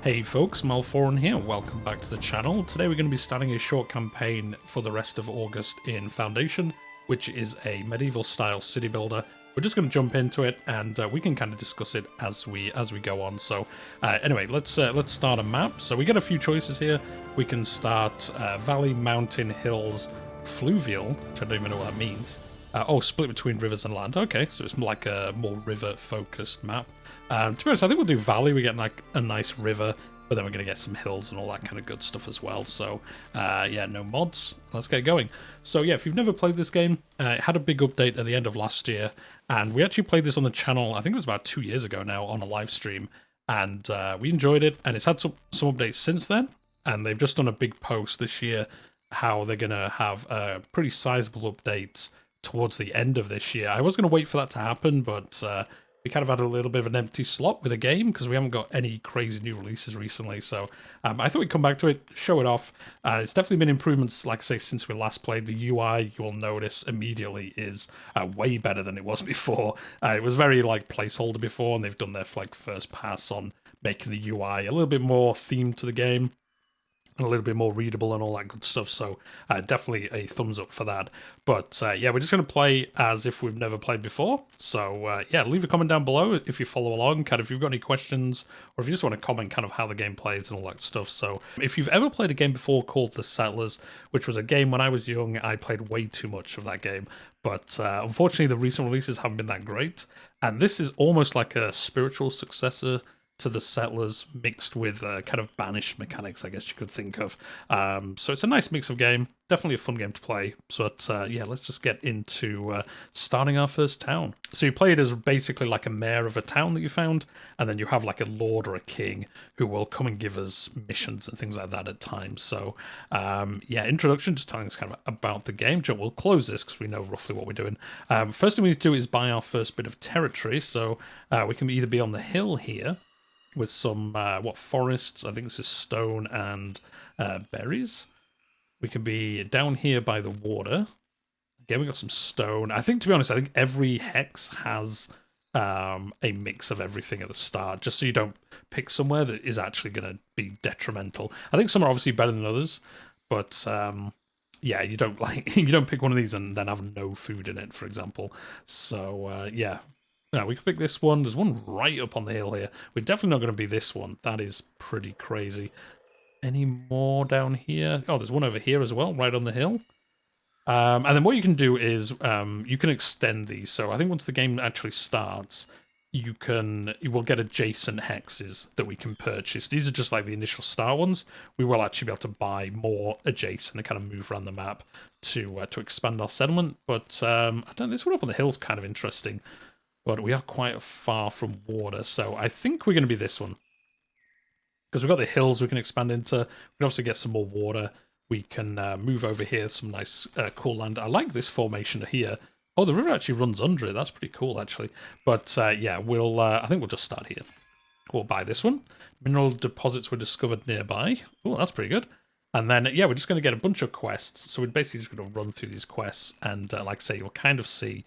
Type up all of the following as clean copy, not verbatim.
Hey folks, Malforian here, welcome back to the channel. Today we're going to be starting a short campaign for the rest of August in Foundation, which is a medieval style city builder. We're just going to jump into it and we can kind of discuss it as we go on. So anyway, let's start a map. So we get a few choices here. We can start Valley, Mountain, Hills, Fluvial, which I don't even know what that means. Oh, split between rivers and land. Okay, so it's like a more river-focused map. To be honest, I think we'll do Valley. We get like a nice river, but then we're going to get some hills and all that kind of good stuff as well. So, yeah, no mods. Let's get going. So, yeah, if you've never played this game, it had a big update at the end of last year, and we actually played this on the channel, I think it was about 2 years ago now, on a live stream, and we enjoyed it, and it's had some updates since then, and they've just done a big post this year how they're going to have a pretty sizable update towards the end of this year. I was going to wait for that to happen, but we kind of had a little bit of an empty slot with a game because we haven't got any crazy new releases recently. So I thought we'd come back to it, show it off. It's definitely been improvements, like I say, since we last played. The UI, you'll notice immediately, is way better than it was before. It was very like placeholder before, and they've done their like first pass on making the UI a little bit more themed to the game, a little bit more readable and all that good stuff, so definitely a thumbs up for that. But yeah, we're just going to play as if we've never played before, so yeah, leave a comment down below if you follow along, kind of if you've got any questions, or if you just want to comment kind of how the game plays and all that stuff. So if you've ever played a game before called The Settlers, which was a game when I was young, I played way too much of that game, but unfortunately the recent releases haven't been that great, and this is almost like a spiritual successor to The Settlers mixed with kind of banished mechanics, I guess you could think of. So it's a nice mix of game, definitely a fun game to play. But yeah, let's just get into starting our first town. So you play it as basically like a mayor of a town that you found, and then you have like a lord or a king who will come and give us missions and things like that at times. So yeah, introduction, just telling us kind of about the game. We'll close this because we know roughly what we're doing. First thing we need to do is buy our first bit of territory. So we can either be on the hill here, with some, forests, I think this is stone and berries. We can be down here by the water. Again, we got some stone. I think, to be honest, I think every hex has a mix of everything at the start, just so you don't pick somewhere that is actually going to be detrimental. I think some are obviously better than others, but yeah, you don't you don't pick one of these and then have no food in it, for example. So yeah. Now, we can pick this one. There's one right up on the hill here. We're definitely not going to be this one. That is pretty crazy. Any more down here? Oh, there's one over here as well, right on the hill. And then what you can do is you can extend these. So I think once the game actually starts, you will get adjacent hexes that we can purchase. These are just like the initial start ones. We will actually be able to buy more adjacent and kind of move around the map to expand our settlement. But I don't know, this one up on the hill is kind of interesting. But we are quite far from water, so I think we're going to be this one. Because we've got the hills we can expand into. We can obviously get some more water. We can move over here, some nice cool land. I like this formation here. Oh, the river actually runs under it. That's pretty cool, actually. But yeah, I think we'll just start here. We'll buy this one. Mineral deposits were discovered nearby. Oh, that's pretty good. And then, yeah, we're just going to get a bunch of quests. So we're basically just going to run through these quests. And like I say, you'll kind of see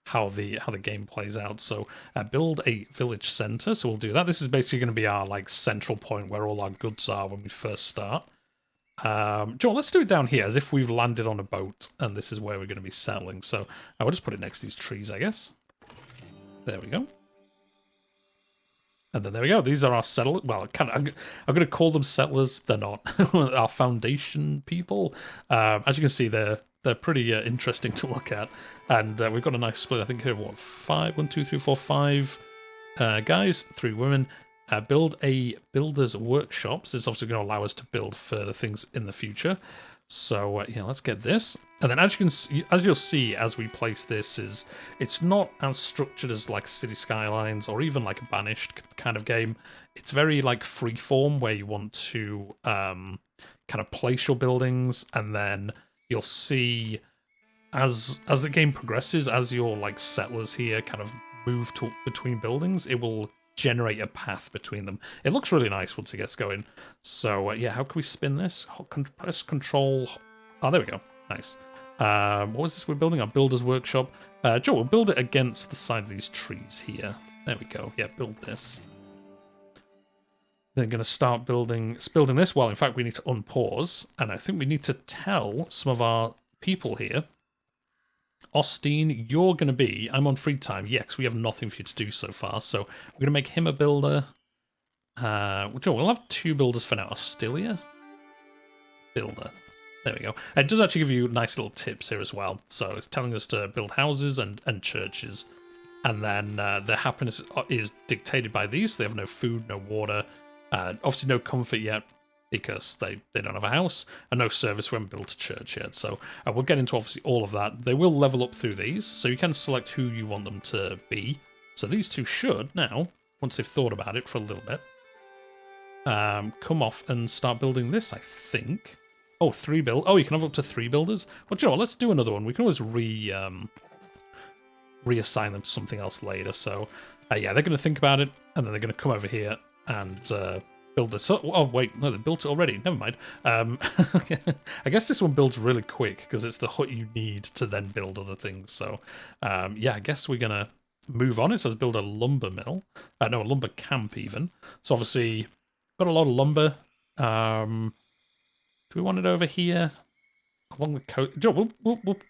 how the game plays out. So build a village center, so we'll do that. This is basically going to be our like central point where all our goods are when we first start. John, let's do it down here as if we've landed on a boat and this is where we're going to be settling. So I will just put it next to these trees, I guess. There we go. And then there we go. These are our settlers. Well, I'm going to call them settlers. They're not. Our foundation people. As you can see, they're pretty interesting to look at. And we've got a nice split. I think here, what, 5? 1, 2, 3, 4, 5 guys, 3 women. Build a builder's workshop. So this is obviously going to allow us to build further things in the future. So yeah, let's get this. And then as you'll see as we place this, it's not as structured as like City Skylines or even like a Banished kind of game. It's very like freeform where you want to kind of place your buildings, and then you'll see as the game progresses, as your like settlers here kind of move between buildings, it will generate a path between them. It looks really nice once it gets going. So yeah, how can we spin this? Press control. Oh, there we go. Nice. What was this we're building? Our builder's workshop. Joe, we'll build it against the side of these trees here. There we go. Yeah, build this. They're going to start building this. Well, in fact, we need to unpause, and I think we need to tell some of our people here. Austin, you're going to be... I'm on free time. Yes, we have nothing for you to do so far, so we're going to make him a builder. We'll have 2 builders for now. Austilia? Builder. There we go. It does actually give you nice little tips here as well. So it's telling us to build houses and churches. And then their happiness is dictated by these. They have no food, no water, obviously no comfort yet because they don't have a house, and no service. We haven't built a church yet. So we'll get into obviously all of that. They will level up through these, so you can select who you want them to be. So these 2 should now, once they've thought about it for a little bit, come off and start building this, I think. Oh, 3 build. Oh, you can have up to 3 builders. Well, do you know what? Let's do another one. We can always reassign them to something else later. So, yeah, they're going to think about it, and then they're going to come over here and build this. Oh, wait, no, they built it already. Never mind. I guess this one builds really quick because it's the hut you need to then build other things. So, yeah, I guess we're going to move on. It says build a lumber mill. No, a lumber camp even. So, obviously, got a lot of lumber. Do we want it over here along the coast?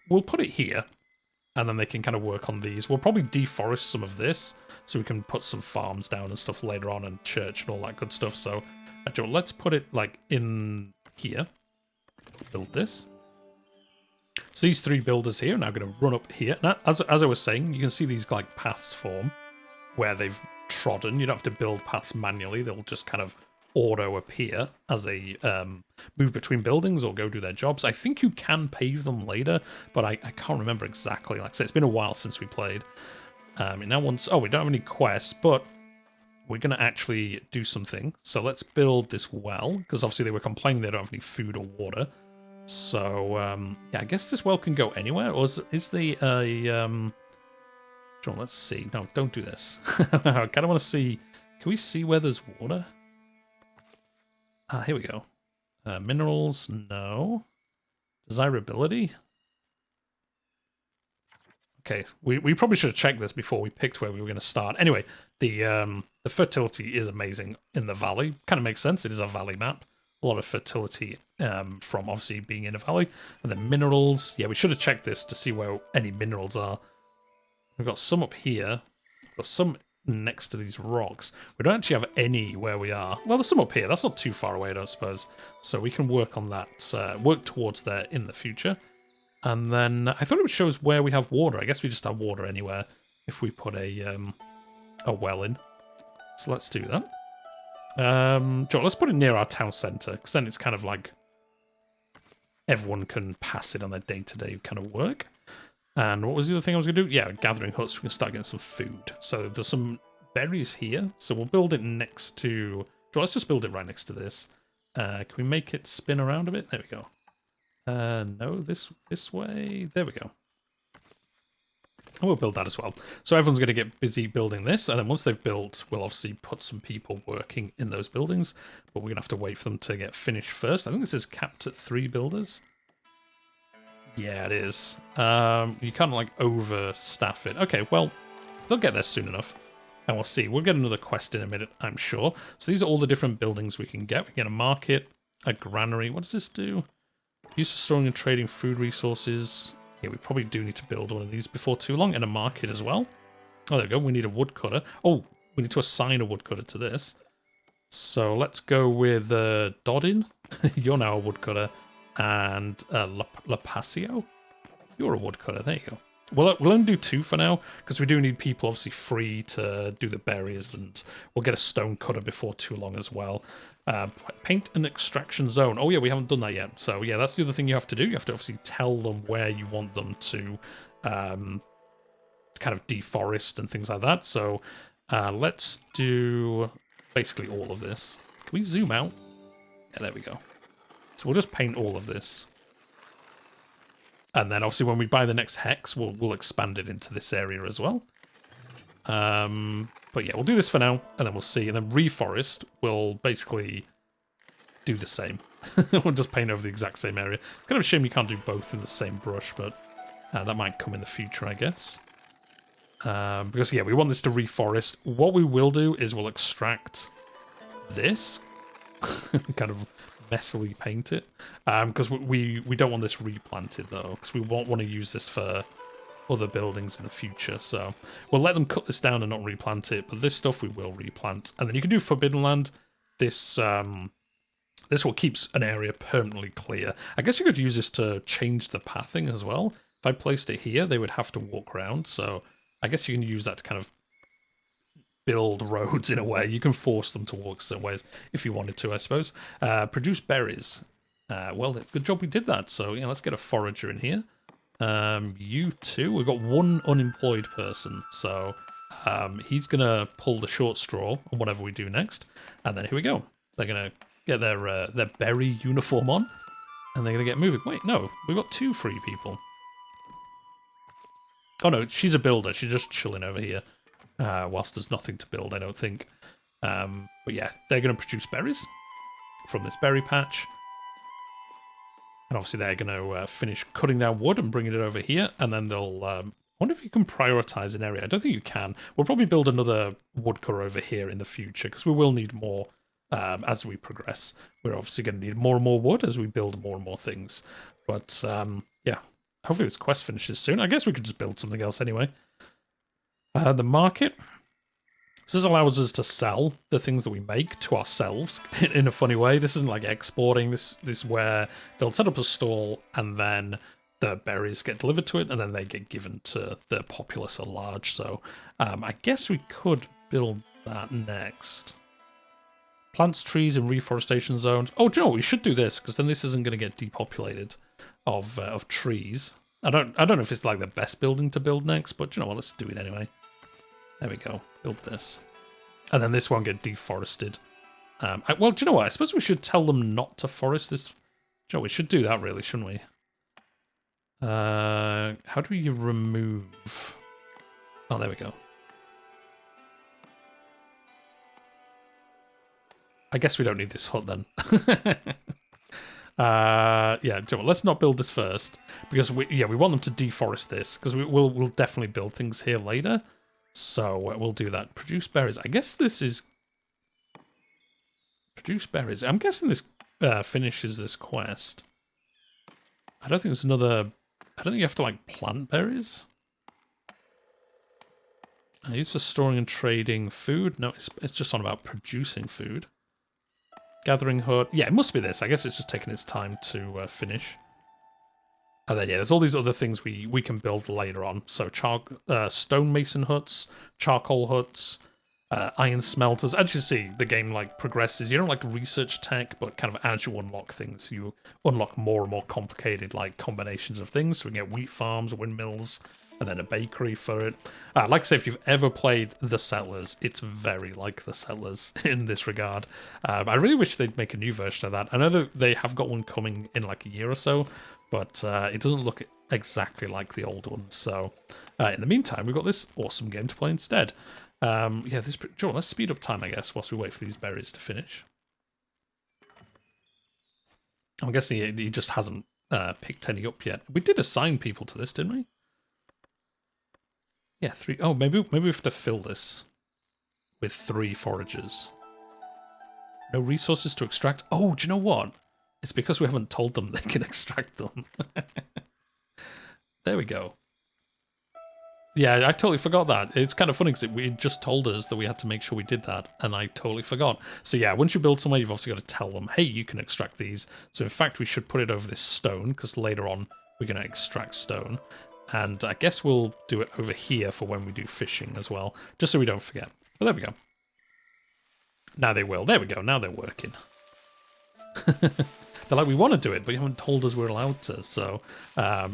We'll put it here, and then they can kind of work on these. We'll probably deforest some of this, so we can put some farms down and stuff later on, and church and all that good stuff. So, let's put it like in here. Build this. So these 3 builders here are now going to run up here. Now, as I was saying, you can see these like paths form where they've trodden. You don't have to build paths manually; they'll just kind of auto appear as they move between buildings or go do their jobs. I think you can pave them later, but I can't remember exactly. Like I said, it's been a while since we played. Now once... Oh, we don't have any quests, but we're going to actually do something. So let's build this well, because obviously they were complaining they don't have any food or water. So, yeah, I guess this well can go anywhere, or is the... John, let's see. No, don't do this. I kind of want to see... Can we see where there's water? Here we go. Minerals, no. Desirability? Okay, we probably should have checked this before we picked where we were going to start. Anyway, the fertility is amazing in the valley. Kind of makes sense. It is a valley map. A lot of fertility from obviously being in a valley. And then minerals. Yeah, we should have checked this to see where any minerals are. We've got some up here. We've got some next to these rocks. We don't actually have any where we are. Well, there's some up here. That's not too far away, I don't suppose. So we can work on that, work towards there in the future. And then I thought it would show us where we have water. I guess we just have water anywhere if we put a well in. So let's do that. Joe, let's put it near our town centre, because then it's kind of like everyone can pass it on their day-to-day kind of work. And what was the other thing I was going to do? Yeah, gathering huts. We can start getting some food. So there's some berries here. So we'll build it next to... Let's just build it right next to this. Can we make it spin around a bit? There we go. No, this way. There we go. And we'll build that as well. So everyone's going to get busy building this. And then once they've built, we'll obviously put some people working in those buildings. But we're going to have to wait for them to get finished first. I think this is capped at 3 builders. Yeah, it is. You kind of like overstaff it. Okay, well, they'll get there soon enough. And we'll see. We'll get another quest in a minute, I'm sure. So these are all the different buildings we can get. We can get a market, a granary. What does this do? Used for storing and trading food resources. Yeah, we probably do need to build one of these before too long. And a market as well. Oh, there we go. We need a woodcutter. Oh, we need to assign a woodcutter to this. So let's go with Doddin. You're now a woodcutter. And Lapasio, you're a woodcutter. There you go. We'll only do 2 for now, because we do need people obviously free to do the berries, and we'll get a stone cutter before too long as well. Paint an extraction zone. Oh yeah, we haven't done that yet. So yeah, that's the other thing you have to do. You have to obviously tell them where you want them to kind of deforest and things like that. So let's do basically all of this. Can we zoom out? Yeah, there we go. So we'll just paint all of this. And then obviously when we buy the next hex, we'll expand it into this area as well. But yeah, we'll do this for now, and then we'll see. And then reforest will basically do the same. We'll just paint over the exact same area. Kind of a shame you can't do both in the same brush, but that might come in the future, I guess. Because yeah, we want this to reforest. What we will do is we'll extract this, kind of messily paint it, because we don't want this replanted though, because we won't want to use this for other buildings in the future. So we'll let them cut this down and not replant it, but this stuff we will replant. And then you can do Forbidden Land. This this will keeps an area permanently clear. I guess you could use this to change the pathing as well. If I placed it here, they would have to walk around. So I guess you can use that to kind of build roads in a way. You can force them to walk certain ways if you wanted to, I suppose. Produce berries. Well, good job we did that. So yeah, let's get a forager in here. You two, we've got one unemployed person. So he's going to pull the short straw on whatever we do next. And then here we go. They're going to get their berry uniform on. And they're going to get moving. Wait, no, we've got 2 free people. Oh no, she's a builder. She's just chilling over here. Whilst there's nothing to build, I don't think. But yeah, they're going to produce berries from this berry patch. And obviously they're going to finish cutting down wood and bringing it over here. And then they'll... I wonder if you can prioritize an area. I don't think you can. We'll probably build another woodcutter over here in the future, because we will need more as we progress. We're obviously going to need more and more wood as we build more and more things. But yeah, hopefully this quest finishes soon. I guess we could just build something else anyway. The market. So this allows us to sell the things that we make to ourselves in a funny way. This isn't like exporting. This is where they'll set up a stall and then the berries get delivered to it and then they get given to the populace at large. So I guess we could build that next. Plants, trees, and reforestation zones. Oh, do you know what? We should do this because then this isn't going to get depopulated of trees. I don't know if it's like the best building to build next, but you know what? Let's do it anyway. There we go. Build this. And then this won't get deforested. Well, do you know what? I suppose we should tell them not to forest this. Do you know, we should do that really, shouldn't we? How do we remove... Oh, there we go. I guess we don't need this hut then. Yeah, do you know what? Let's not build this first. Because we want them to deforest this. Because we'll definitely build things here later. So we'll do that. Produce berries. I guess this is... Produce berries. I'm guessing this finishes this quest. I don't think there's another... I don't think you have to, like, plant berries. Used for storing and trading food. No, it's just on about producing food. Gathering hut. Yeah, it must be this. I guess it's just taking its time to finish. And then, yeah, there's all these other things we can build later on. So, stonemason huts, charcoal huts, iron smelters. As you see, the game, like, progresses. You don't, like, research tech, but kind of as you unlock things, you unlock more and more complicated, like, combinations of things. So we can get wheat farms, windmills, and then a bakery for it. Like I say, if you've ever played The Settlers, it's very like The Settlers in this regard. I really wish they'd make a new version of that. I know that they have got one coming in, like, a year or so, but it doesn't look exactly like the old one. So, in the meantime, we've got this awesome game to play instead. Yeah, Joel, let's speed up time, I guess, whilst we wait for these berries to finish. I'm guessing he just hasn't picked any up yet. We did assign people to this, didn't we? Yeah, 3. Oh, maybe we have to fill this with 3 foragers. No resources to extract. Oh, do you know what? It's because we haven't told them they can extract them. There we go. Yeah, I totally forgot that. It's kind of funny because it just told us that we had to make sure we did that, and I totally forgot. So yeah, once you build somewhere, you've obviously got to tell them, hey, you can extract these. So in fact, we should put it over this stone, because later on, we're going to extract stone. And I guess we'll do it over here for when we do fishing as well, just so we don't forget. But there we go. Now they will. There we go. Now they're working. They're like, we want to do it, but you haven't told us we're allowed to. So,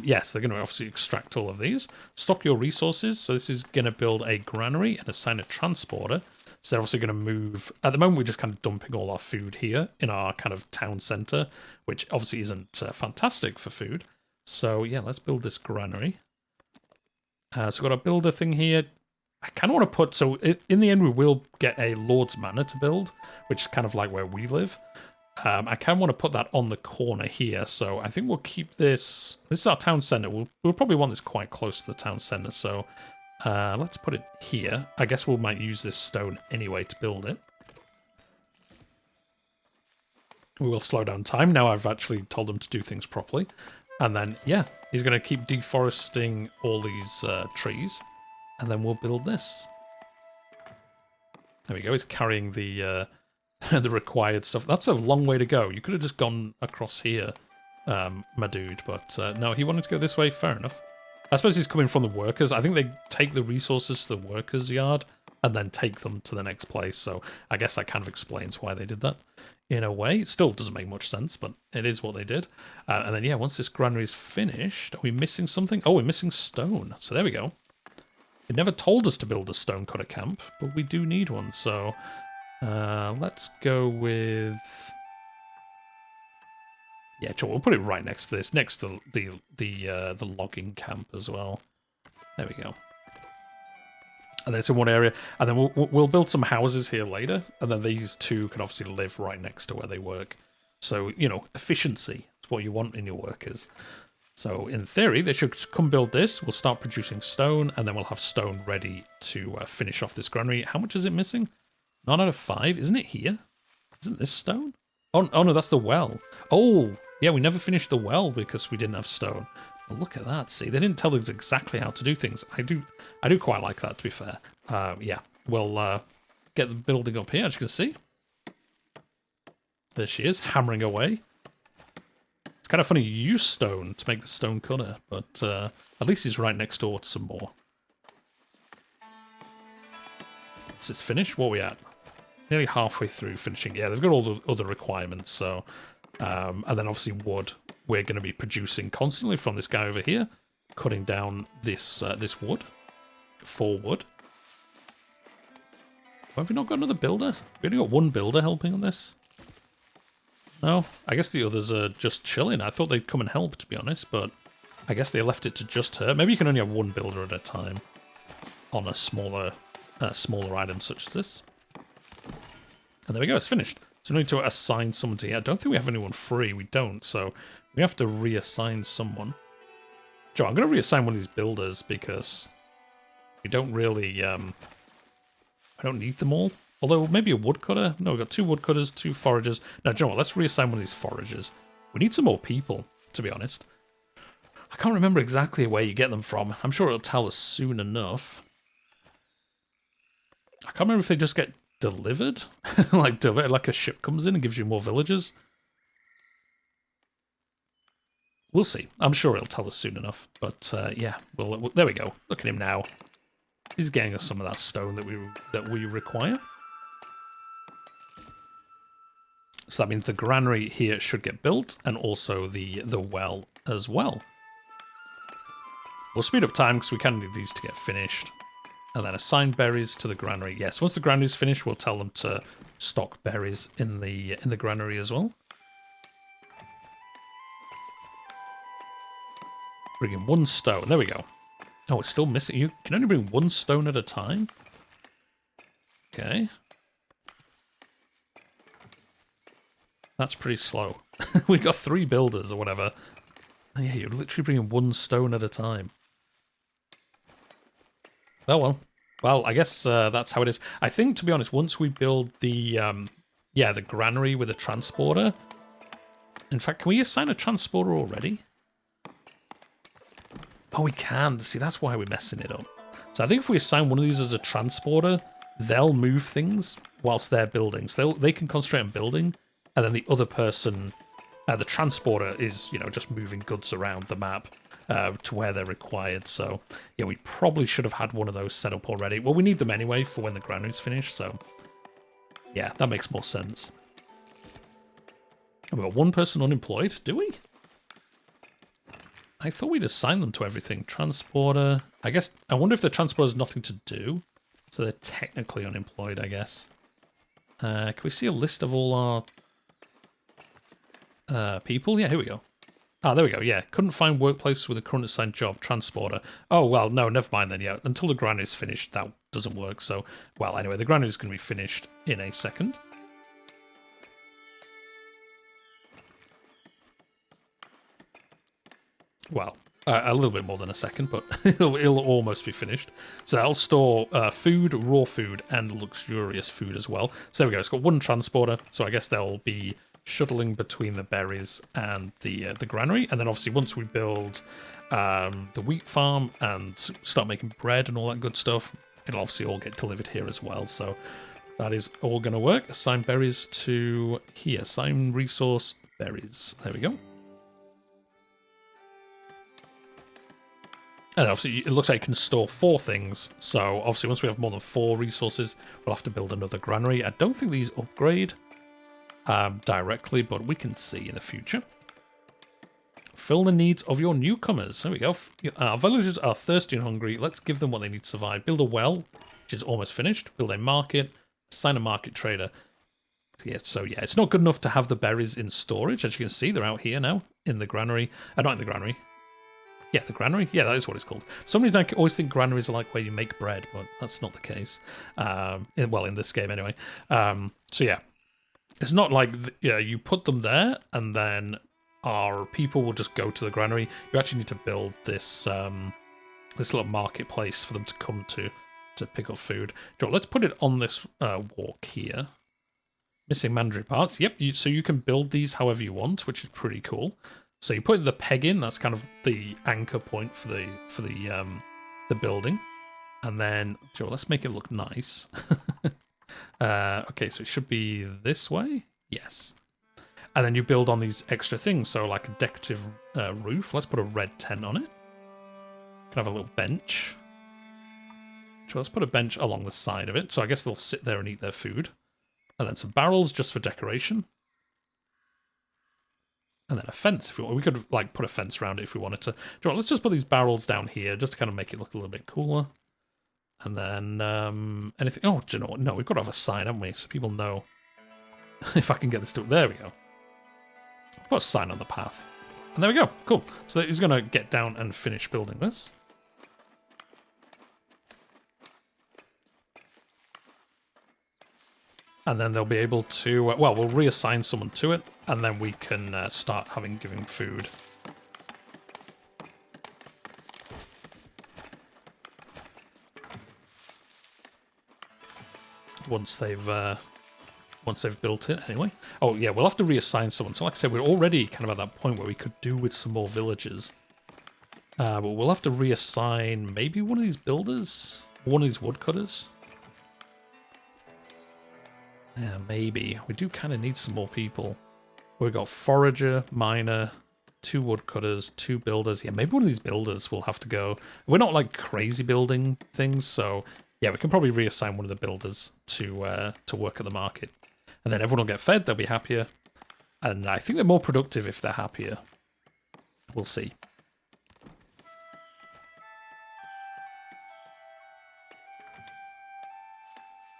yes, they're going to obviously extract all of these. Stock your resources. So this is going to build a granary and assign a transporter. So they're obviously going to move... At the moment, we're just kind of dumping all our food here in our kind of town centre, which obviously isn't fantastic for food. So, yeah, let's build this granary. So we've got a builder thing here. I kind of want to put... So, in the end, we will get a Lord's Manor to build, which is kind of like where we live. I kind of want to put that on the corner here. So, I think we'll keep this... This is our town centre. We'll probably want this quite close to the town centre. So, let's put it here. I guess we might use this stone anyway to build it. We will slow down time. Now I've actually told them to do things properly. And then, yeah, he's going to keep deforesting all these trees. And then we'll build this. There we go. He's carrying the the required stuff. That's a long way to go. You could have just gone across here, my dude. But no, he wanted to go this way. Fair enough. I suppose he's coming from the workers. I think they take the resources to the workers' yard and then take them to the next place. So I guess that kind of explains why they did that in a way. It still doesn't make much sense, but it is what they did. And then, yeah, once this granary is finished, are we missing something? Oh, we're missing stone. So there we go. It never told us to build a stonecutter camp, but we do need one. So let's go with... Yeah, sure, we'll put it right next to this, next to the logging camp as well. There we go. And then it's in one area, and then we'll build some houses here later, and then these two can obviously live right next to where they work. So, you know, efficiency is what you want in your workers. So, in theory, they should come build this. We'll start producing stone, and then we'll have stone ready to finish off this granary. How much is it missing? 9 out of 5. Isn't it here? Isn't this stone? Oh no, that's the well. Oh, yeah, we never finished the well because we didn't have stone. Well, look at that. See, they didn't tell us exactly how to do things. I do quite like that, to be fair. Yeah, we'll get the building up here, as you can see. There she is, hammering away. It's kind of funny you use stone to make the stone cutter, but at least it's right next door to some more. Once it's finished, what are we at? Nearly halfway through finishing. Yeah, they've got all the other requirements, so... and then obviously wood. We're going to be producing constantly from this guy over here, cutting down this this wood for wood. Why have we not got another builder? We only got one builder helping on this. No, I guess the others are just chilling. I thought they'd come and help, to be honest, but I guess they left it to just her. Maybe you can only have one builder at a time on a smaller item such as this. And there we go, it's finished. So we need to assign someone to here. I don't think we have anyone free. We don't, so we have to reassign someone. Joe, I'm going to reassign one of these builders because we don't really... I don't need them all. Although maybe a woodcutter. No, we've got 2 woodcutters, 2 foragers. No, do you know what? Let's reassign one of these foragers. We need some more people, to be honest. I can't remember exactly where you get them from. I'm sure it'll tell us soon enough. I can't remember if they just get... delivered? like a ship comes in and gives you more villagers? We'll see. I'm sure it'll tell us soon enough. But yeah, well, there we go. Look at him now. He's getting us some of that stone that we require. So that means the granary here should get built, and also the well as well. We'll speed up time because we kind of need these to get finished. And then assign berries to the granary. Yes, once the granary is finished, we'll tell them to stock berries in the granary as well. Bring in 1 stone. There we go. Oh, it's still missing. You can only bring 1 stone at a time. Okay. That's pretty slow. We got 3 builders or whatever. And yeah, you're literally bringing 1 stone at a time. Oh well. Well, I guess that's how it is. I think, to be honest, once we build the the granary with a transporter... In fact, can we assign a transporter already? Oh, we can. See, that's why we're messing it up. So I think if we assign one of these as a transporter, they'll move things whilst they're building. So they can concentrate on building, and then the other person, the transporter, is, you know, just moving goods around the map. To where they're required. So, yeah, we probably should have had one of those set up already. Well, we need them anyway for when the granary's finished, so... Yeah, that makes more sense. We've got 1 person unemployed, do we? I thought we'd assign them to everything. Transporter... I guess... I wonder if the transporter has nothing to do. So they're technically unemployed, I guess. Can we see a list of all our... people? Yeah, here we go. Ah, there we go, yeah. Couldn't find workplace with a current assigned job. Transporter. Oh, well, no, never mind then, yeah. Until the granary is finished, that doesn't work, so... Well, anyway, the granary is going to be finished in a second. Well, a little bit more than a second, but it'll almost be finished. So I'll store food, raw food, and luxurious food as well. So there we go, it's got 1 transporter, so I guess there'll be shuttling between the berries and the granary. And then obviously once we build the wheat farm and start making bread and all that good stuff, it'll obviously all get delivered here as well. So that is all going to work. Assign berries to here. Assign resource berries. There we go. And obviously it looks like you can store 4 things. So obviously once we have more than 4 resources, we'll have to build another granary. I don't think these upgrade directly, but we can see in the future. Fill the needs of your newcomers. There we go. Our villagers are thirsty and hungry. Let's give them what they need to survive. Build a well, which is almost finished. Build a market. Assign a market trader. So yeah, it's not good enough to have the berries in storage. As you can see, they're out here now in the granary. Not in the granary. Yeah, the granary. Yeah, that is what it's called. For some reason, I always think granaries are like where you make bread, but that's not the case. Well, in this game anyway. So yeah, it's not like you put them there and then our people will just go to the granary. You actually need to build this this little marketplace for them to come to pick up food. Let's put it on this walk here. Missing mandatory parts. Yep. So you can build these however you want, which is pretty cool. So you put the peg in. That's kind of the anchor point for the building. And then let's make it look nice. Okay, so it should be this way. Yes. And then you build on these extra things. So like a decorative roof. Let's put a red tent on it. Can have a little bench. So let's put a bench along the side of it. So I guess they'll sit there and eat their food. And then some barrels just for decoration. And then a fence if we want. We could like put a fence around it if we wanted to. Let's just put these barrels down here just to kind of make it look a little bit cooler. And then anything. Oh, do you know what? No, we've got to have a sign, haven't we? So people know. If I can get this to. There we go. Put a sign on the path. And there we go. Cool. So he's going to get down and finish building this. And then they'll be able to, well, we'll reassign someone to it, and then we can start giving food. Once they've built it, anyway. Oh yeah, we'll have to reassign someone. So like I said, we're already kind of at that point where we could do with some more villagers. But we'll have to reassign maybe one of these builders, one of these woodcutters. Yeah, maybe. We do kind of need some more people. We've got forager, miner, 2 woodcutters, 2 builders. Yeah, maybe one of these builders will have to go. We're not like crazy building things, so yeah, we can probably reassign one of the builders to work at the market. And then everyone will get fed, they'll be happier. And I think they're more productive if they're happier. We'll see.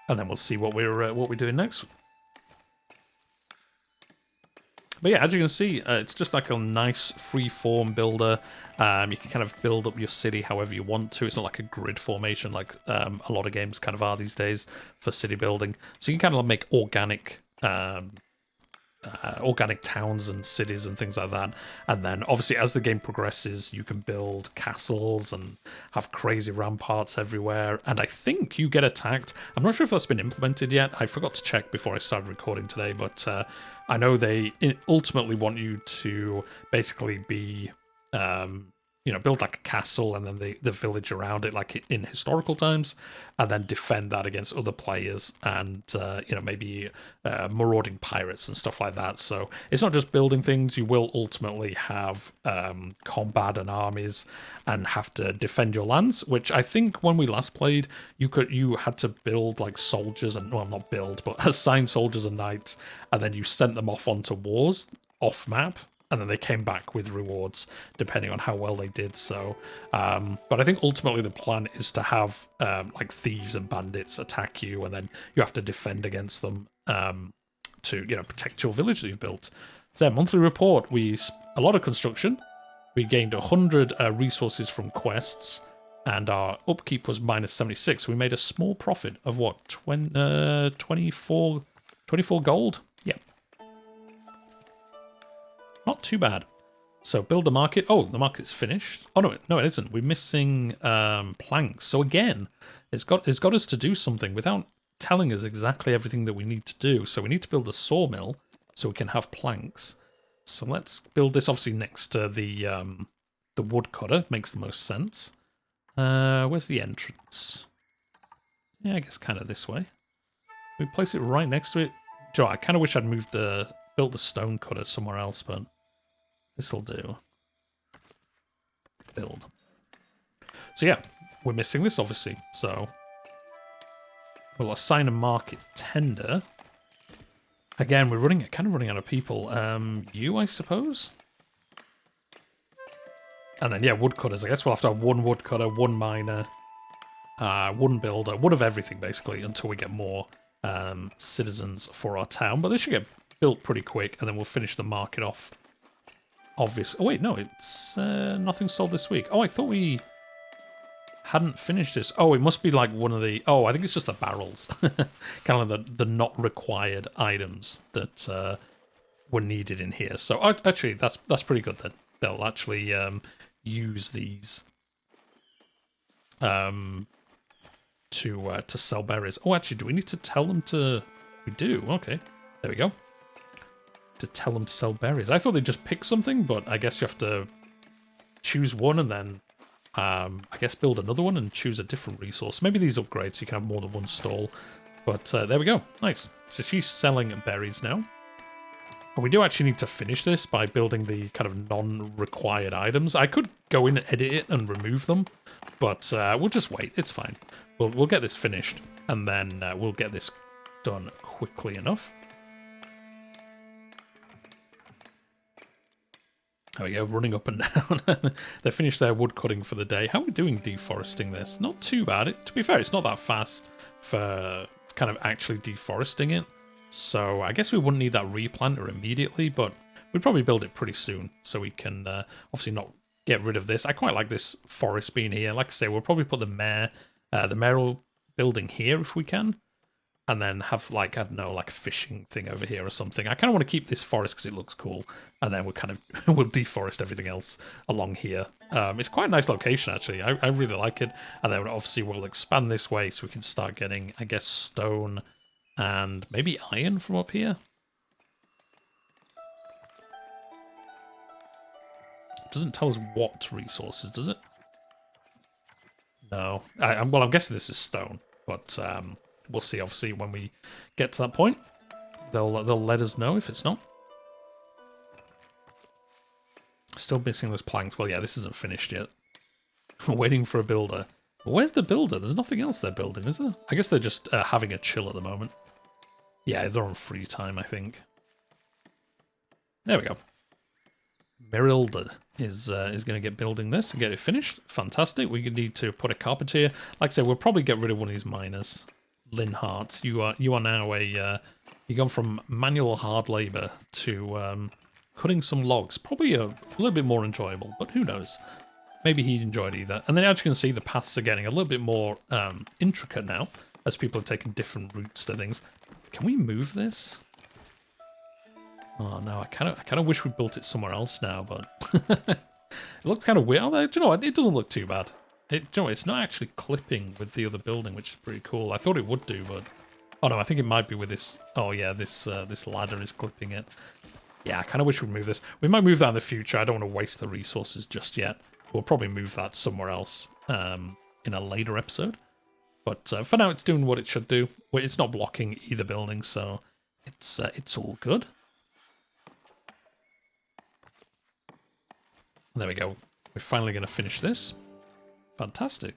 And then we'll see what we're doing next. But yeah, as you can see, it's just like a nice free-form builder. You can kind of build up your city however you want to. It's not like a grid formation like a lot of games kind of are these days for city building. So you can kind of make organic towns and cities and things like that. And then obviously as the game progresses, you can build castles and have crazy ramparts everywhere. And I think you get attacked. I'm not sure if that's been implemented yet. I forgot to check before I started recording today, but I know they ultimately want you to basically be build like a castle and then the village around it, like in historical times, and then defend that against other players and maybe marauding pirates and stuff like that. So it's not just building things. You will ultimately have combat and armies and have to defend your lands, which I think when we last played, you had to build like soldiers and, well, not build, but assign soldiers and knights, and then you sent them off onto wars off map. And then they came back with rewards, depending on how well they did. So, but I think ultimately the plan is to have like thieves and bandits attack you, and then you have to defend against them to protect your village that you've built. So, monthly report: a lot of construction. We gained 100 resources from quests, and our upkeep was minus 76. We made a small profit of what 24 gold. Yeah. Not too bad. So build the market. Oh, the market's finished. Oh no, it isn't. We're missing planks. So again, it's got us to do something without telling us exactly everything that we need to do. So we need to build a sawmill. so we can have planks. So let's build this obviously next to the woodcutter. Makes the most sense. Where's the entrance? Yeah, I guess kind of this way. We place it right next to it. Joe, I kind of wish I'd built the stone cutter somewhere else, but this'll do. Build. So yeah, we're missing this obviously. So we'll assign a market tender. Again, we're kind of running out of people. You, I suppose. And then yeah, woodcutters. I guess we'll have to have one woodcutter, one miner, one builder, one of everything basically, until we get more citizens for our town. But they should get built pretty quick, and then we'll finish the market off. Obvious. Oh wait, no, it's nothing sold this week. Oh, I thought we hadn't finished this. Oh, it must be like one of the. Oh, I think it's just the barrels, kind of like the not required items that were needed in here. So actually, that's pretty good. That they'll actually use these to sell berries. Oh, actually, do we need to tell them to? We do. Okay, there we go. To tell them to sell berries. I thought they'd just pick something, but I guess you have to choose one and then I guess build another one and choose a different resource. Maybe these upgrades so you can have more than one stall. But there we go. Nice. So she's selling berries now. And we do actually need to finish this by building the kind of non-required items. I could go in and edit it and remove them, but we'll just wait. It's fine. We'll get this finished, and then we'll get this done quickly enough. There we go, running up and down. They finished their wood cutting for the day. How are we doing deforesting this? Not too bad. To be fair, it's not that fast for kind of actually deforesting it. So I guess we wouldn't need that replanter immediately, but we'd probably build it pretty soon so we can obviously not get rid of this. I quite like this forest being here. Like I say, we'll probably put the mayoral building here if we can. And then have, like, I don't know, like a fishing thing over here or something. I kind of want to keep this forest because it looks cool. And then we'll kind of, we'll deforest everything else along here. It's quite a nice location, actually. I really like it. And then obviously we'll expand this way so we can start getting, I guess, stone and maybe iron from up here. It doesn't tell us what resources, does it? No. Well, I'm guessing this is stone, but we'll see, obviously, when we get to that point. They'll let us know if it's not. Still missing those planks. Well, yeah, this isn't finished yet. We're waiting for a builder. Where's the builder? There's nothing else they're building, is there? I guess they're just having a chill at the moment. Yeah, they're on free time, I think. There we go. Merilda is going to get building this and get it finished. Fantastic. We need to put a carpenter here. Like I said, we'll probably get rid of one of these miners. Linhart, you are now you've gone from manual hard labor to cutting some logs. Probably a little bit more enjoyable, but who knows? Maybe he enjoyed either. And then as you can see, the paths are getting a little bit more intricate now as people are taking different routes to things. Can we move this? Oh no, I kind of wish we built it somewhere else now, but it looks kind of weird. Although, do you know what? It doesn't look too bad. It's not actually clipping with the other building, which is pretty cool. I thought it would do, but oh no, I think it might be with this. Oh yeah, this ladder is clipping it. Yeah, I kind of wish we'd move this. We might move that in the future. I don't want to waste the resources just yet. We'll probably move that somewhere else in a later episode. But for now, it's doing what it should do. It's not blocking either building, so it's all good. There we go. We're finally going to finish this. Fantastic.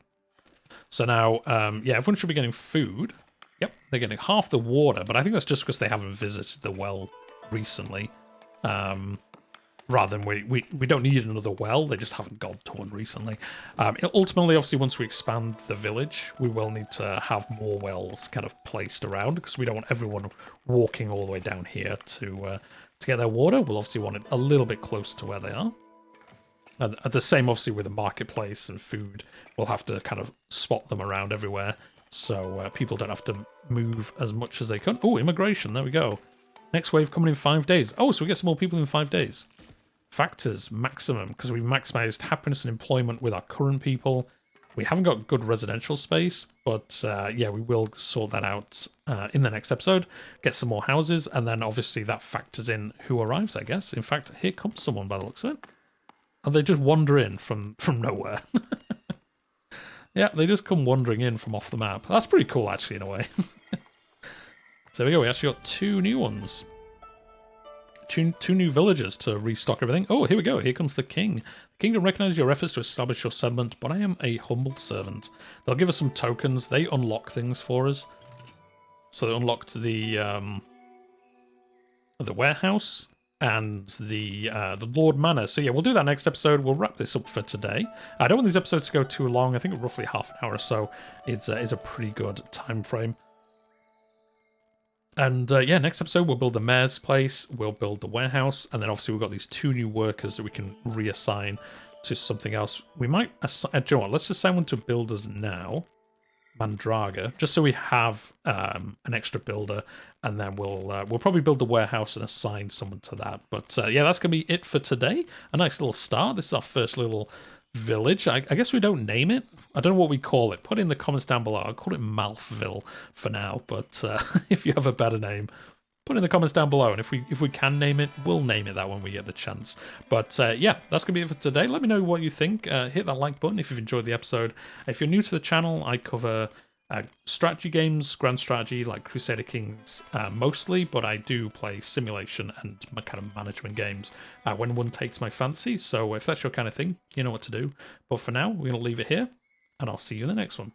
So now, yeah, everyone should be getting food. Yep, they're getting half the water, but I think that's just because they haven't visited the well recently. Rather than we don't need another well, they just haven't gone to one recently. Ultimately, obviously, once we expand the village, we will need to have more wells kind of placed around because we don't want everyone walking all the way down here to get their water. We'll obviously want it a little bit close to where they are. And the same, obviously, with the marketplace and food. We'll have to kind of spot them around everywhere so people don't have to move as much as they can. Oh, immigration. There we go. Next wave coming in 5 days. Oh, so we get some more people in 5 days. Factors, maximum, because we've maximized happiness and employment with our current people. We haven't got good residential space, but yeah, we will sort that out in the next episode. Get some more houses, and then obviously that factors in who arrives, I guess. In fact, here comes someone by the looks of it. And they just wander in from nowhere. Yeah, they just come wandering in from off the map. That's pretty cool, actually, in a way. So there we go, we actually got 2 new ones. Two new villagers to restock everything. Oh, here we go. Here comes the king. The kingdom recognizes your efforts to establish your settlement, but I am a humble servant. They'll give us some tokens. They unlock things for us. So they unlocked the warehouse and the Lord Manor. So yeah, we'll do that next episode. We'll wrap this up for today. I don't want these episodes to go too long. I think roughly half an hour or so is a pretty good time frame. And yeah, next episode we'll build the mayor's place, we'll build the warehouse, and then obviously we've got these 2 new workers that we can reassign to something else. We might assign, do you know what, let's assign one to builders now, Mandraga, just so we have an extra builder, and then we'll probably build the warehouse and assign someone to that. But yeah, that's going to be it for today. A nice little start. This is our first little village. I guess we don't name it. I don't know what we call it. Put in the comments down below. I'll call it Malfville for now, but if you have a better name, put in the comments down below, and if we can name it, we'll name it that when we get the chance. But yeah, that's gonna be it for today. Let me know what you think. Hit that like button if you've enjoyed the episode. If you're new to the channel, I cover strategy games, grand strategy, like Crusader Kings mostly, but I do play simulation and kind of management games when one takes my fancy. So if that's your kind of thing, you know what to do. But for now, we're going to leave it here, and I'll see you in the next one.